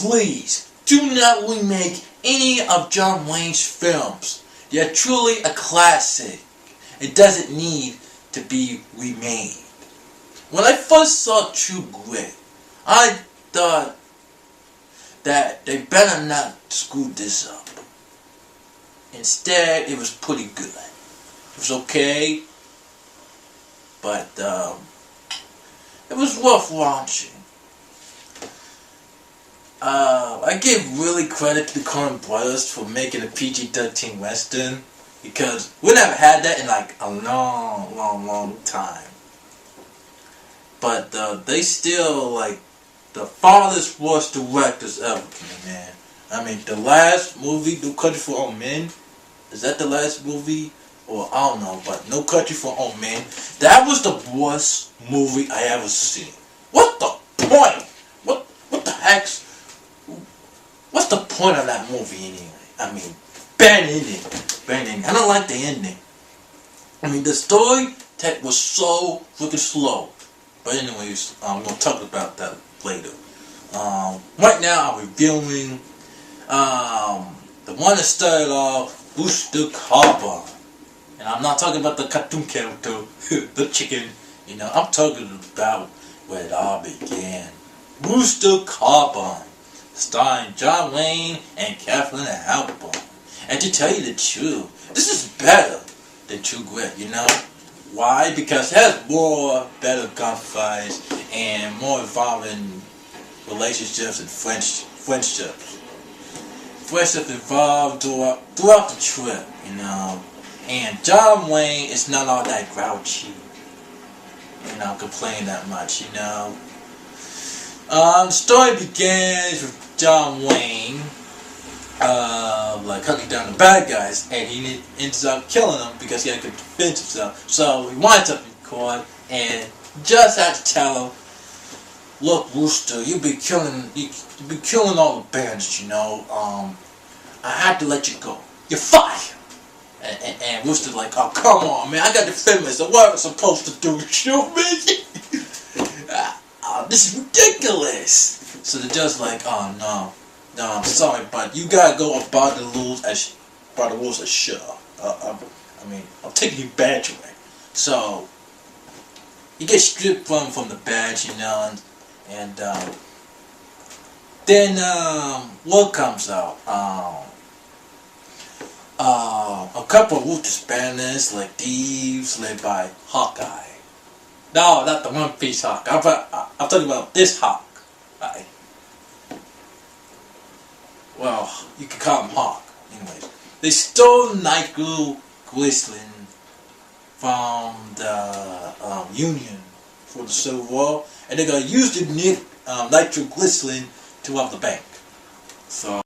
please, do not remake any of John Wayne's films. They are truly a classic. It doesn't need to be remade. When I first saw True Grit, I thought that they better not screw this up. Instead, it was pretty good. It was okay, but it was worth watching. I give really credit to the Coen brothers for making a PG-13 Western, because we never had that in like a long time. But they still like the farthest worst directors ever, man. I mean, the last movie, No Country for Old Men, is that the last movie? Or I don't know, but No Country for Old Men, that was the worst movie I ever seen. What the point? What the heck's... What's the point of that movie anyway? I mean, bad ending. Bad ending. I don't like the ending. I mean, the story was so freaking slow. But anyways, I'm going to talk about that later. Right now, I'm reviewing the one that started off, Rooster Cogburn. And I'm not talking about the cartoon character, the chicken. You know, I'm talking about where it all began. Rooster Cogburn, starring John Wayne and Kathleen Halberd. And to tell you the truth, this is better than True Grit, you know? Why? Because it has more better gunfights and more involving relationships and friendships. Friendships involved throughout the trip, you know? And John Wayne is not all that grouchy, you know, complaining that much, you know? The story begins with John Wayne, like hunting down the bad guys, and he ends up killing them because he had to defend himself. So he winds up in court, and just had to tell him, "Look, Rooster, you be killing all the bandits, you know. I had to let you go. You're fired." And Rooster's like, "Oh, come on, man, I got to defend myself. What am I supposed to do? Shoot me?" This is ridiculous. So the judge's like, "Oh no, I'm sorry, but you gotta go about the rules as sure. I'm taking your badge away." So he gets stripped from the badge, you know, and then word comes out. A couple of Rooster banners, like thieves, led by Hawkeye. No, not the One Piece Hawkeye. I'm talking about this Hawkeye. Well, you could call him Hawk. Anyways, they stole Nitro Glycerin from the Union for the Civil War, and they're gonna use the nitroglycerin to rob the bank. So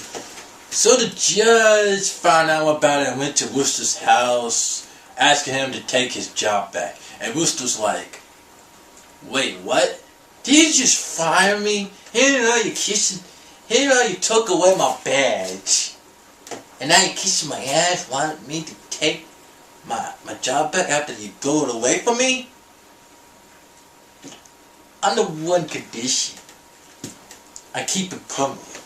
the judge found out about it and went to Rooster's house, asking him to take his job back. And Rooster's like, "Wait, what? Did you just fire me? He didn't know you took away my badge. And now you're kissing my ass, wanting me to take my job back after you threw it away from me? Under one condition. I keep it permanent."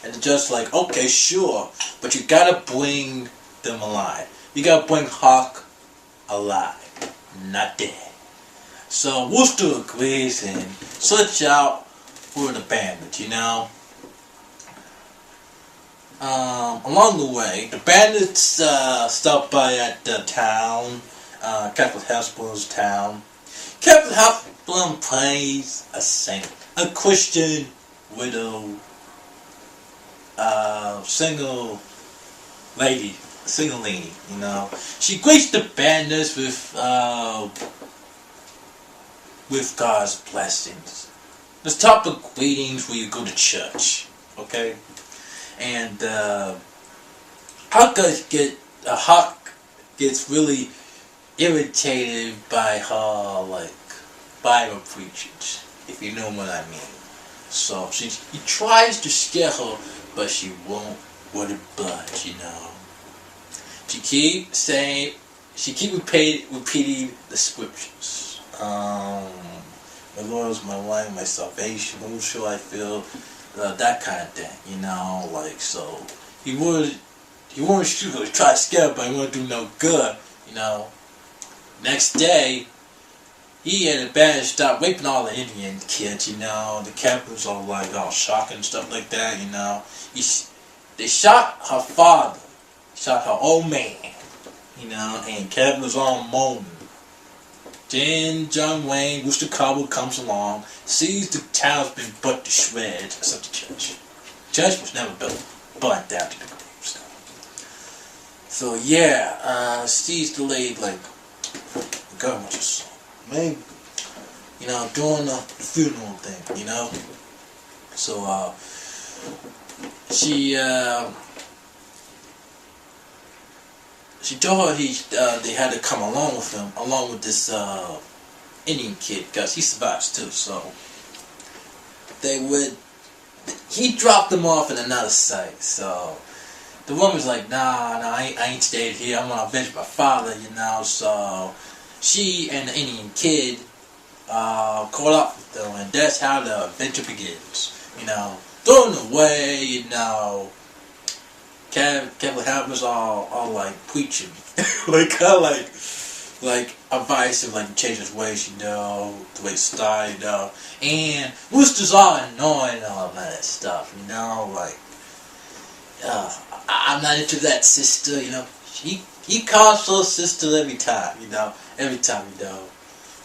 And the judge's like, "Okay, sure, but you gotta bring them alive. You gotta bring Hawk alive, not dead." So Rooster agrees and search out for the bandits, you know. Along the way, the bandits stop by at the town, Captain Halberd's town. Captain Halberd plays a saint, a Christian widow, single lady, you know. She greets the bandits with God's blessings. This type of greetings where you go to church, okay? And Hawk gets really irritated by her, like, Bible preachers, if you know what I mean. So he tries to scare her, but she won't budge, you know. She keeps repeating the scriptures. "My Lord is my life, my salvation. Whom shall I fear? that kind of thing, you know, like, so he wouldn't really try to scare him, but he wouldn't do no good, you know. Next day, he had a band stop raping all the Indian kids, you know. The captain was all like, all shocked and stuff like that, you know. They shot her father, shot her old man, you know, and Kevin was all moaning. Then John Wayne, Rooster Cogburn comes along, sees the town's been put to shreds, except the church. The church was never built, burnt down to the gravestone. So yeah, sees the lady like, the government just man, you know, doing the funeral thing, you know. So she told her they had to come along with him, along with this Indian kid, because he survives too. So he dropped them off in another site. So the woman's like, nah, I ain't stayed here. I'm gonna avenge my father, you know. So she and the Indian kid caught up with them, and that's how the adventure begins. You know, throwing away, you know. Kevin Harris all like preaching, like advice of like change his ways, you know, the way it's style, you know, and Rooster's all annoying and all that stuff, you know, like I'm not into that sister, you know. He calls her sister every time, you know,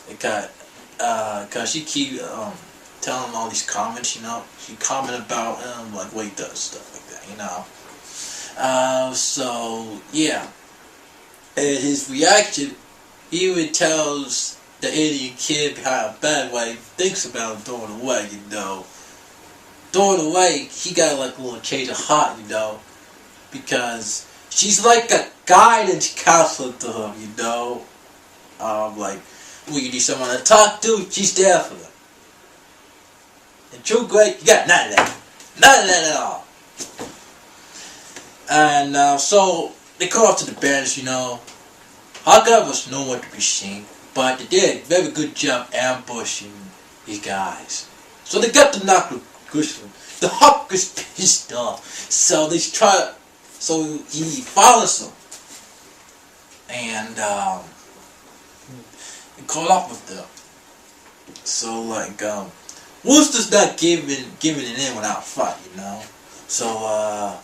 because she keep telling him all these comments, you know. She comment about him, like what he does, stuff like that, you know. So yeah, and his reaction, he even tells the Indian kid behind a bed what he thinks about throwing away, you know. Throwing away, he got like a little change of heart, you know, because she's like a guidance counselor to him, you know. Like, when you need someone to talk to, she's there for them. And True Grit, you got none of that. None of that at all. And so they call off to the bandits, you know. Hawkeye was nowhere to be seen, but they did a very good job ambushing these guys. So they got the knock with Grissom. The Hawk is pissed off, so he follows them, and he caught up with them. So like Wooster's not giving it in without a fight, you know. So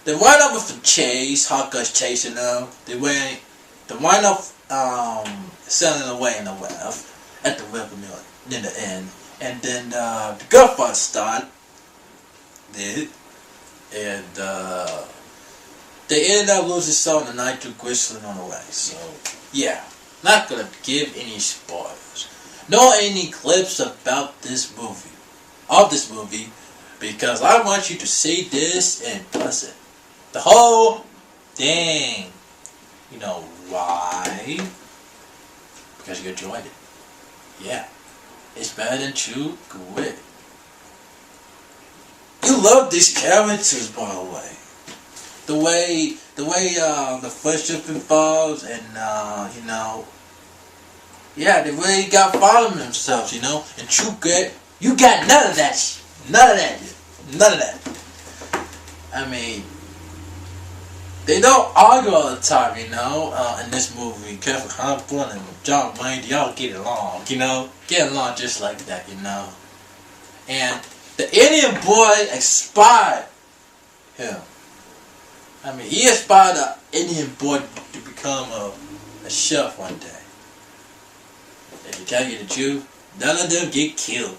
they wind up with the chase. Hawkeye's chasing them. They wind up sailing away in the west at the river near the end, and then the gunfight started. And they ended up losing some of the night to Grissom on the way. So yeah, not gonna give any spoilers, nor any clips about this movie, because I want you to see this in person. The whole thing. You know why? Because you enjoyed it. Yeah. It's better than True Grit. You love these characters, by the way. The way the friendship involves, and you know, yeah, they really got following themselves, you know. And True Grit, you got none of that. None of that. I mean, they don't argue all the time, you know. In this movie, Kevin Cogburn and John Wayne, y'all get along, you know. Get along just like that, you know. And the Indian boy inspired him. I mean, he inspired an Indian boy to become a chef one day. And to tell you the truth, none of them get killed.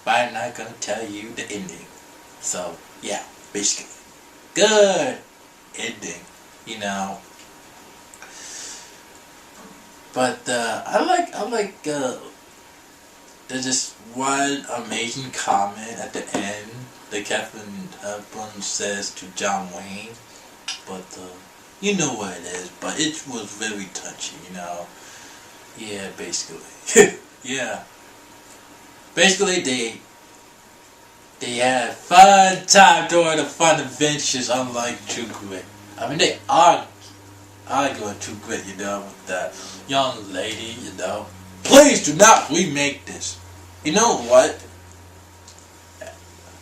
But I'm not gonna tell you the ending. So yeah, basically, good ending, you know. But I like there's this one amazing comment at the end that Kevin Cogburn says to John Wayne, but you know what it is. But it was very touching, you know. Yeah, basically, yeah. Basically, they had a fun time during the fun adventures, unlike True Grit. I mean, they arguing True Grit, you know, with that young lady, you know. Please do not remake this. You know what?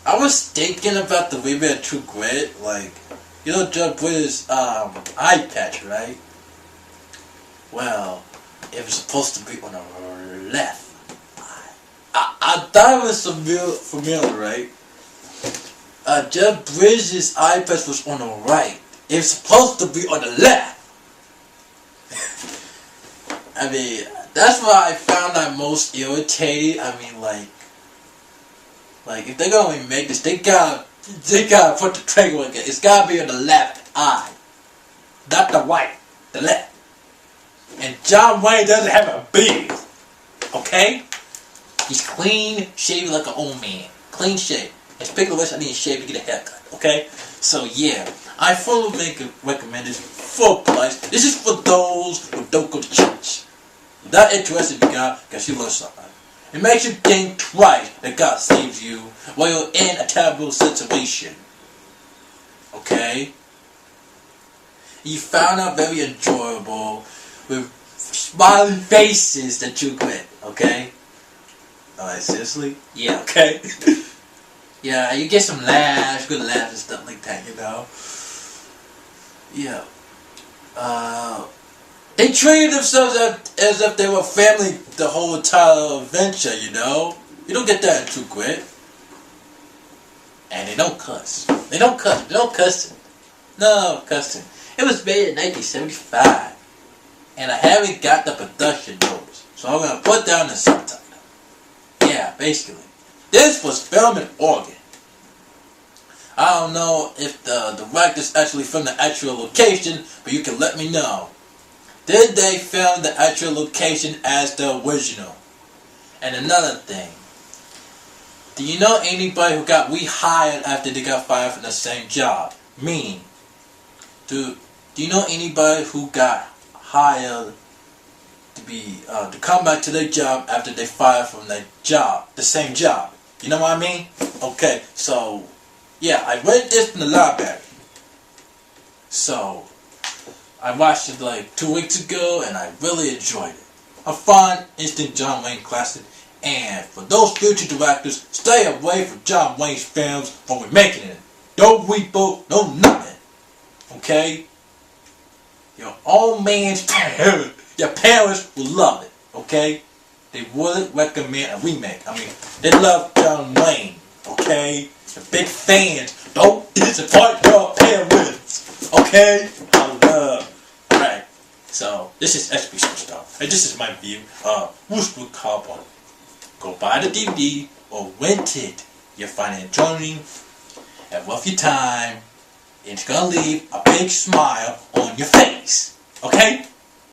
I was thinking about the remake of True Grit, like, you know Jeff Bridges' eye patch, right? Well, it was supposed to be on the left eye. I thought it was familiar, right? Jeff Bridges' eye patch was on the right. It was supposed to be on the left. I mean, that's why I found that most irritating. I mean, like if they're gonna remake this, they gotta put the trigger again. It's gotta be on the left eye, not the right, the left. And John Wayne doesn't have a beard, okay? He's clean shaved like an old man, clean shaved. And speaking of which, I need to shave to get a haircut, okay? So yeah, I fully recommend this full price. This is for those who don't go to church. Not interested in God, because you learn something. It makes you think twice that God saves you while you're in a terrible situation. Okay? You found out very enjoyable with smiling faces that you get. Okay? Alright, seriously? Yeah, okay? Yeah, you get some laughs, good laughs and stuff like that, you know? Yeah. They treated themselves as if they were family the whole entire adventure, you know? You don't get that in True Grit. And they don't cuss. They don't cuss. No cussing. It was made in 1975. And I haven't got the production notes. So I'm going to put down the subtitle. Yeah, basically. This was filmed in Oregon. I don't know if the directors actually filmed the actual location, but you can let me know. Did they film the actual location as the original? And another thing, do you know anybody who got rehired after they got fired from the same job? Meaning, do you know anybody who got hired to come back to their job after they fired from their job, the same job? You know what I mean? Okay, so yeah, I read this in the library. So I watched it like 2 weeks ago and I really enjoyed it. A fun, instant John Wayne classic. And for those future directors, stay away from John Wayne's films from remaking it. No reboot, no nothing. Okay? Your old man's parents, your parents will love it. Okay? They wouldn't recommend a remake. I mean, they love John Wayne. Okay? They're big fans. Don't disappoint your parents. Okay? I love. Alright. So, this is SB Superstar. And this is my view of Rooster Cogburn. Go buy the DVD or rent it. You'll find it enjoying and worth your time. And it's gonna leave a big smile on your face. Okay?